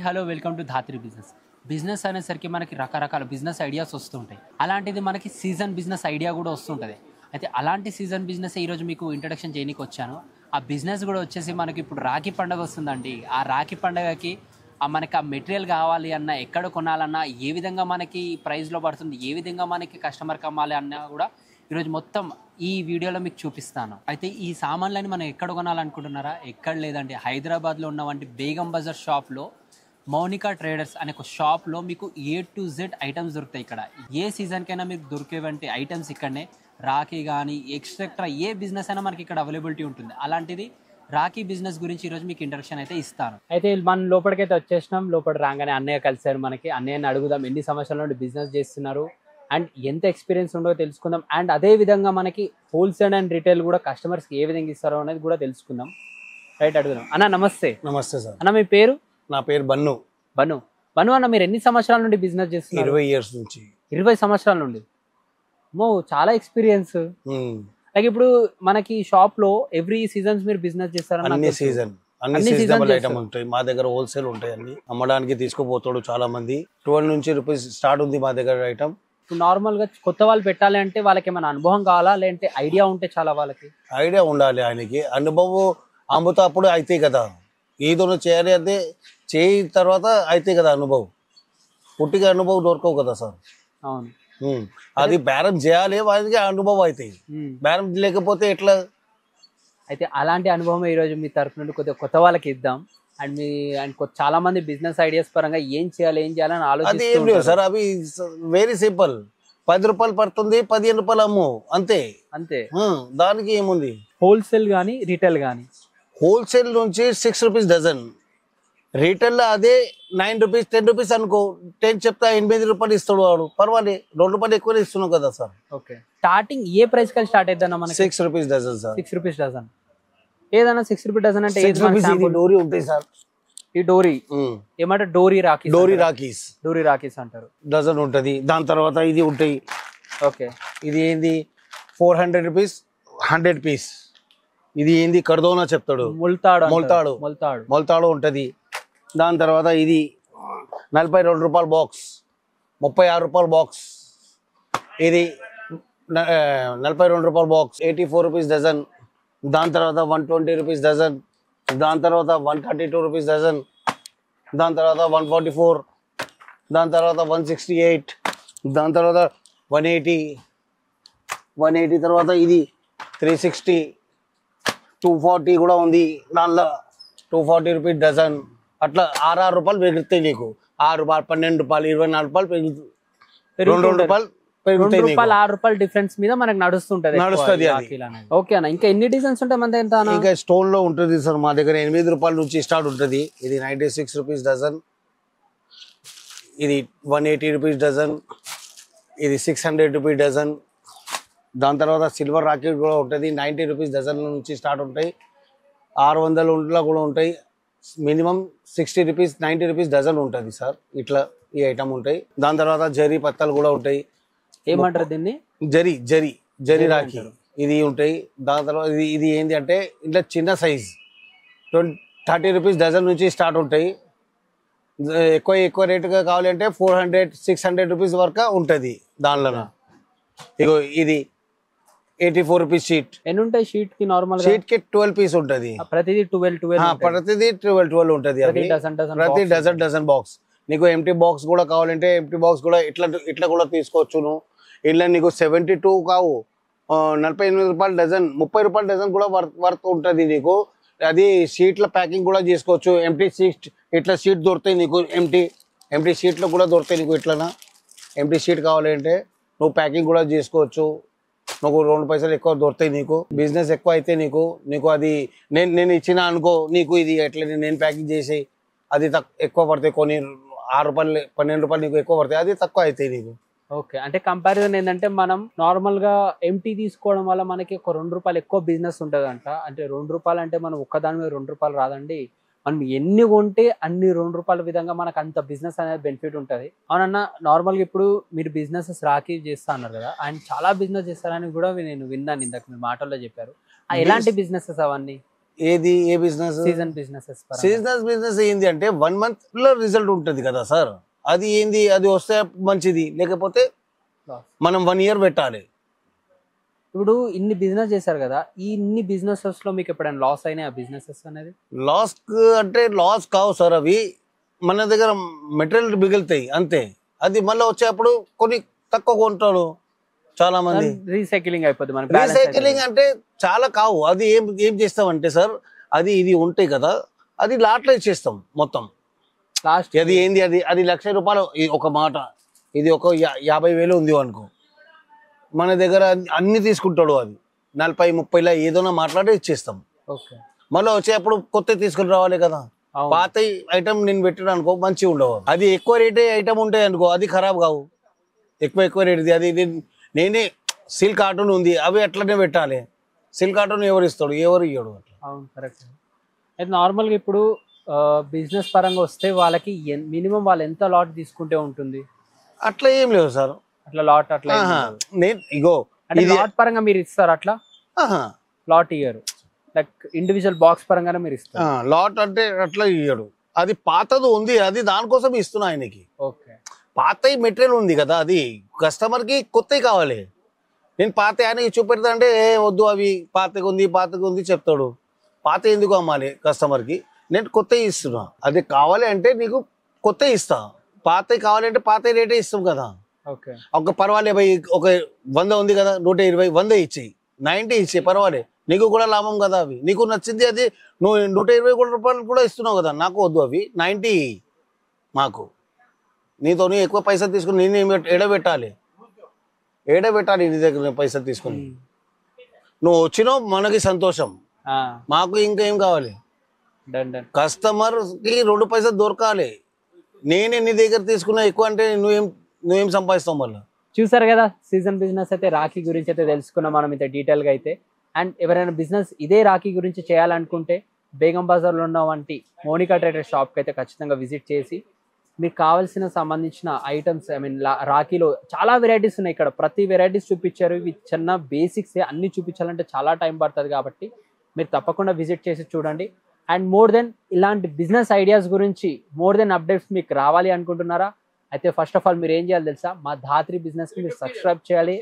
Hello welcome to Dhatri business అనేసరికి మనకి రకరకాల బిజినెస్ ఐడియాస్ వస్తుంటాయి. అలాంటిది మనకి సీజన్ బిజినెస్ ఐడియా కూడా వస్తుంటుంది. అయితే అలాంటి సీజన్ బిజినెస్ ఈరోజు మీకు ఇంట్రడక్షన్ చేయడానికి వచ్చాను. ఆ బిజినెస్ కూడా వచ్చేసి మనకి ఇప్పుడు రాఖీ పండుగ వస్తుందండి. ఆ రాఖీ పండుగకి మనకి ఆ మెటీరియల్ కావాలి అన్న, ఎక్కడ కొనాలన్నా, ఏ విధంగా మనకి ప్రైస్లో పడుతుంది, ఏ విధంగా మనకి కస్టమర్కి అమ్మాలి అన్నా కూడా ఈరోజు మొత్తం ఈ వీడియోలో మీకు చూపిస్తాను. అయితే ఈ సామాన్లని మనం ఎక్కడ కొనాలనుకుంటున్నారా? ఎక్కడ లేదండి, హైదరాబాద్లో ఉన్నవంటి బేగం బజార్ షాప్లో మౌనికా ట్రేడర్స్ అనే ఒక షాప్లో మీకు A to Z ఐటమ్స్ దొరుకుతాయి. ఇక్కడ ఏ సీజన్కైనా మీకు దొరికేవంటి ఐటమ్స్ ఇక్కడనే. రాఖీ కానీ ఎక్స్ట్రా ఏ బిజినెస్ అయినా మనకి ఇక్కడ అవైలబిలిటీ ఉంటుంది. అలాంటిది రాఖీ బిజినెస్ గురించి ఈరోజు మీకు ఇంట్రడక్షన్ అయితే ఇస్తాను. అయితే మనం లోపలికైతే వచ్చేసినాం. లోపల రాగానే అన్నయ్య కలిసారు. మనకి అన్నయ్యని అడుగుదాం ఎన్ని సంవత్సరాల నుండి బిజినెస్ చేస్తున్నారు అండ్ ఎంత ఎక్స్పీరియన్స్ ఉండో తెలుసుకుందాం. అండ్ అదే విధంగా మనకి హోల్సేల్ అండ్ రీటైల్ కూడా కస్టమర్స్కి ఏ విధంగా ఇస్తారో అనేది కూడా తెలుసుకుందాం. రైట్, అడుగుదాం. అన్న నమస్తే. నమస్తే సార్. అన్న మీ పేరు? నా పేరు బన్ను. బన్ను అన్న, మీరు ఎన్ని సంవత్సరాల నుండి బిజినెస్ చేస్తున్నారు? 20 years నుంచి. 20 సంవత్సరాల నుండి. చాలా ఎక్స్పీరియన్స్. లైక్ ఇప్పుడు మనకి షాప్ లో ఎవ్రీ సీజన్స్ మీరు బిజినెస్ చేస్తారా? అన్ని సీజనబుల్ ఐటమ్ ఉంటాయి మా దగ్గర. హోల్సేల్ ఉంటాయి, అన్ని అమ్మడానికి తీసుకుపోతాడు చాలా మంది. 12 నుంచి రూపీస్ స్టార్ట్ ఉంది మా దగ్గర ఐటమ్. నార్మల్ గా కొత్త వాళ్ళు పెట్టాలి అంటే వాళ్ళకి ఏమైనా అనుభవం కావాలా, లేదంటే ఐడియా ఉంటే చాలా? వాళ్ళకి ఐడియా ఉండాలి. ఆయనకి అనుభవం అమ్ముతా అప్పుడు అయితే కదా, ఏదో చేయాలి అంటే చేయిన తర్వాత అయితే కదా అనుభవం. పుట్టిగా అనుభవం దొరకవు కదా సార్. అవును, అది బేరం చేయాలి, వారికి అనుభవం అవుతాయి. బేరం లేకపోతే ఎట్లా? అయితే అలాంటి అనుభవం ఈరోజు మీ తరఫు నుండి కొద్దిగా కొత్త వాళ్ళకి ఇద్దాం. అండ్ మీ చాలా మంది బిజినెస్ ఐడియాస్ పరంగా ఏం చేయాలని ఆలోచిస్తారు సార్. అవి వెరీ సింపుల్. 10 రూపాయలు పడుతుంది, 15 రూపాయలు అమ్ము, అంతే. దానికి ఏముంది? హోల్సేల్ కానీ రీటైల్ కానీ? హోల్సేల్ నుంచి 6 రూపీస్ డజన్, రీటైల్ లో అదే 9 రూపీస్ 10 రూపీస్ అనుకో. 10 చెప్తా 8 రూపాయలు ఇస్తాడు వాడు, పర్వాలేదు. 2 రూపాయలు ఎక్కువ ఇస్తున్నావు కదా సార్. ఓకే, స్టార్టింగ్ ఏ ప్రైస్ కలిసి స్టార్ట్ అవుతుందన్న మనకి? 6 rupees dozen sir. 6 rupees dozen. ఏదన్నా 6 రూపీస్ డజన్ అంటే డోరీ ఉంటాయి సార్. ఈ డోరీ ఏమంటారు? డోరీ రాకీస్ అంటారు. డజన్ ఉంటది. దాని తర్వాత ఇది ఉంటాయి. ఓకే, ఇది ఏంది? 400 రూపీస్ 100 పీస్. ఇది ఏంది? కర్దోనా చెప్తాడు. మొల్తాడు ఉంటది. దాని తర్వాత ఇది 42 రూపాయల బాక్స్, 36 రూపాయల బాక్స్. ఇది 42 రూపాయల బాక్స్, 84 రూపీస్ డజన్. దాని తర్వాత 120 రూపీస్ డజన్. దాని తర్వాత 132 రూపీస్ డజన్. దాని తర్వాత 144. దాని తర్వాత 168. దాని తర్వాత 180 తర్వాత ఇది 360, 240 కూడా ఉంది దానిలో. 240 రూపీస్ డజన్. అట్లా 6 రూపాయలు పెరుగుతాయి నీకు. 6 రూపాయలు, 12 రూపాయలు, 24 రూపాయలు పెరుగుతాయి. 2 రూపాయలు పెరుగుతాయి. 6 రూపాయలు డిఫరెన్స్ మీద మనకు నడుస్తుంది. ఓకే అన్న, ఇంకా ఎన్ని డిజైన్స్ ఉంటాయి మన దగ్గర? ఇంకా స్టోన్ లో ఉంటుంది సార్ మా దగ్గర. 8 రూపాయల నుంచి స్టార్ట్ ఉంటుంది. ఇది 96 రూపీస్ డజన్. ఇది 180 రూపీస్ డజన్. ఇది 600 రూపీస్ డజన్. దాని తర్వాత సిల్వర్ రాకెట్ కూడా ఉంటుంది. 90 రూపీస్ డజన్ నుంచి స్టార్ట్ ఉంటాయి. 600 కూడా ఉంటాయి. మినిమం 60 రూపీస్ 90 రూపీస్ డజన్ ఉంటుంది సార్. ఇట్లా ఈ ఐటమ్ ఉంటాయి. దాని తర్వాత జరీ పత్తాలు కూడా ఉంటాయి. ఏమంటారు దీన్ని? జరీ రాఖీ ఇది ఉంటాయి. దాని తర్వాత ఇది ఏంటి అంటే ఇట్లా చిన్న సైజ్ 30 రూపీస్ డజన్ నుంచి స్టార్ట్ ఉంటాయి. ఎక్కువ రేటుగా కావాలంటే 400-600 రూపీస్ వరకు ఉంటుంది దానిలో. ఇగో ఇది 84 రూపీస్ షీట్. ఎన్ని ఉంటాయి షీట్ కి? నార్మల్ షీట్ కి 12 పీస్ ఉంటది. ప్రతిదీ 12 ఉంటది. ప్రతి డజన్ బాక్స్. నీకు ఎంటీ బాక్స్ కూడా కావాలంటే ఎంటీ బాక్స్ కూడా ఇట్లా కూడా తీసుకోవచ్చు నువ్వు. ఇలా నీకు 72 కావు, 48 రూపాయలు డజన్, 30 రూపాయల డజన్ కూడా వర్త్ ఉంటుంది నీకు. అది షీట్ల ప్యాకింగ్ కూడా చేసుకోవచ్చు. ఎంటీ షీట్ ఇట్లా షీట్ దొరుకుతాయి నీకు. ఎంటీ షీట్లో కూడా దొరుకుతాయి నీకు. ఇట్లా ఎంటీ షీట్ కావాలంటే నువ్వు ప్యాకింగ్ కూడా చేసుకోవచ్చు. నువ్వు 2 పైసలు ఎక్కువ దొరుకుతాయి నీకు. బిజినెస్ ఎక్కువ అయితే నీకు అది నేను ఇచ్చిన అనుకో, నీకు ఇది ఎట్లా నేను ప్యాకింగ్ చేసి అది ఎక్కువ పడతాయి. కొన్ని 6 రూపాయలు 12 రూపాయలు నీకు ఎక్కువ పడతాయి. అది తక్కువ అవుతాయి నీకు. ఓకే, అంటే కంపారిజన్ ఏంటంటే మనం నార్మల్ గా ఎంటీ తీసుకోవడం వల్ల మనకి ఒక 2 రూపాయలు ఎక్కువ బిజినెస్ ఉంటుందంట. అంటే 2 రూపాయలు అంటే మనం ఒక్కదాని మీద 2 రూపాయలు రాదండి. మనం ఎన్ని కొంటే అన్ని 2 రూపాయల విధంగా మనకు అంత బిజినెస్ అనేది బెనిఫిట్ ఉంటుంది. అవునన్నా, నార్మల్గా ఇప్పుడు మీరు బిజినెసెస్ రాఖీ చేస్తా అన్నారు కదా, ఆయన చాలా బిజినెస్ చేస్తారని కూడా నేను విన్నాను. ఇందాక మీ మాటల్లో చెప్పారు. ఎలాంటి బిజినెసెస్ అవన్నీ? ఏది ఏ business? Season businesses seasonal business ఏంది అంటే 1 month లో రిజల్ట్ ఉంటుంది కదా సార్. అది ఏంది, అది వస్తే మంచిది, లేకపోతే మనం 1 year పెట్టాలి. ఇప్పుడు ఇన్ని బిజినెస్ చేశారు కదా, ఈ ఇన్ని బిజినెసెస్ లో మీకు ఎప్పుడైనా లాస్ అయినాయి ఆ బిజినెసెస్ అనేది? లాస్ అంటే లాస్ కావు సార్, అవి మన దగ్గర మెటీరియల్ మిగులుతాయి అంతే. అది మళ్ళీ వచ్చేప్పుడు కొన్ని తక్కువ కొంటాడు చాలా మంది. రీసైక్లింగ్ అయిపోతుంది మనకి. రీసైక్లింగ్ అంటే చాలా కావు. అది ఏం ఏం చేస్తామంటే సార్, అది ఇది ఉంటాయి కదా, అది లాట్లో ఇచ్చేస్తాం మొత్తం. లాస్ట్ అది ఏంది, అది అది ₹1,00,000 ఒక మాట, ఇది ఒక 50,000 ఉంది అనుకో, మన దగ్గర అన్ని తీసుకుంటాడు. అది 40-30 ఏదైనా మాట్లాడి ఇచ్చేస్తాం. ఓకే. మళ్ళీ వచ్చేప్పుడు కొత్త తీసుకుని రావాలి కదా. పాత ఐటమ్ నేను పెట్టాను అనుకో మంచిగా ఉండవు. అది ఎక్కువ రేటే ఐటమ్ ఉంటాయి అనుకో, అది ఖరాబ్ కావు. ఎక్కువ రేటుది అది నేనే సిల్క్ కాటన్ ఉంది, అవి అట్లనే పెట్టాలి. సిల్క్ కాటన్ ఎవరు ఇస్తాడు, ఎవరు ఇయ్యడు. అవును, కరెక్ట్. అయితే నార్మల్గా ఇప్పుడు బిజినెస్ పరంగా వస్తే వాళ్ళకి మినిమం వాళ్ళు ఎంత లాట్ తీసుకుంటే ఉంటుంది? అట్లా ఏం లేదు సార్, అట్లా లాట్ అట్లా నేను ఇగో అంటే లాట్ పరంగా మీరు ఇస్తారు అట్లా? లాట్ ఇయ్యరు, లైక్ ఇండివిజువల్ బాక్స్ పరంగానే మీరు ఇస్తారు. లాట్ అంటే అట్లా ఇయ్యడు. అది పాతది ఉంది, అది దానికోసం ఇస్తున్నా ఆయనకి. ఓకే. పాత మెటీరియల్ ఉంది కదా, అది కస్టమర్ కి కొత్తవి కావాలి. నేను పాత ఆయనకి చూపెడతా అంటే వద్దు, అవి పాతగా ఉంది చెప్తాడు. పాత ఎందుకు అమ్మాలి కస్టమర్ కి, నేను కొత్తవి ఇస్తున్నా. అది కావాలి అంటే నీకు కొత్తవి ఇస్తా, పాతవి కావాలంటే పాత రేటే ఇస్తాం కదా. ఓకే. ఒక పర్వాలే భయ్, ఒక 100 ఉంది కదా, 120, 100 ఇచ్చేయి, 90 ఇచ్చేయి, పర్వాలే, నీకు కూడా లాభం కదా. అవి నీకు నచ్చింది, అది నువ్వు 120 రూపాయలు కూడా ఇస్తున్నావు కదా, నాకు వద్దు, అవి 90 మాకు. నీతో ఎక్కువ పైసలు తీసుకుని నేను ఏడబెట్టాలి నీ దగ్గర పైసలు తీసుకుని. నువ్వు వచ్చినావు మనకి సంతోషం, మాకు ఇంకా ఏం కావాలి. కస్టమర్ కి 2 పైసలు దొరకాలి. నేనే నీ దగ్గర తీసుకున్నా ఎక్కువ అంటే నువ్వేం సంపాదిస్తావు మళ్ళీ. చూసారు కదా, సీజన్ బిజినెస్ అయితే రాఖీ గురించి అయితే తెలుసుకున్నాం మనం ఇంత డీటెయిల్ గా అయితే. అండ్ ఎవరైనా బిజినెస్ ఇదే రాఖీ గురించి చేయాలనుకుంటే బేగం బజార్లో ఉన్న వంటి మోనికా ట్రేడర్స్ షాప్కి అయితే ఖచ్చితంగా విజిట్ చేసి మీకు కావాల్సిన సంబంధించిన ఐటమ్స్, ఐ మీన్ రాఖీలో చాలా వెరైటీస్ ఉన్నాయి. ఇక్కడ ప్రతి వెరైటీస్ చూపించారు. ఇవి చిన్న బేసిక్స్, అన్ని చూపించాలంటే చాలా టైం పడుతుంది. కాబట్టి మీరు తప్పకుండా విజిట్ చేసి చూడండి. అండ్ మోర్ దెన్ ఇలాంటి బిజినెస్ ఐడియాస్ గురించి మోర్ దెన్ అప్డేట్స్ మీకు రావాలి అనుకుంటున్నారా? అయితే ఫస్ట్ ఆఫ్ ఆల్ మీరు ఏం చేయాలి తెలుసా, మా ధాత్రి బిజినెస్కి మీరు సబ్స్క్రైబ్ చేయాలి.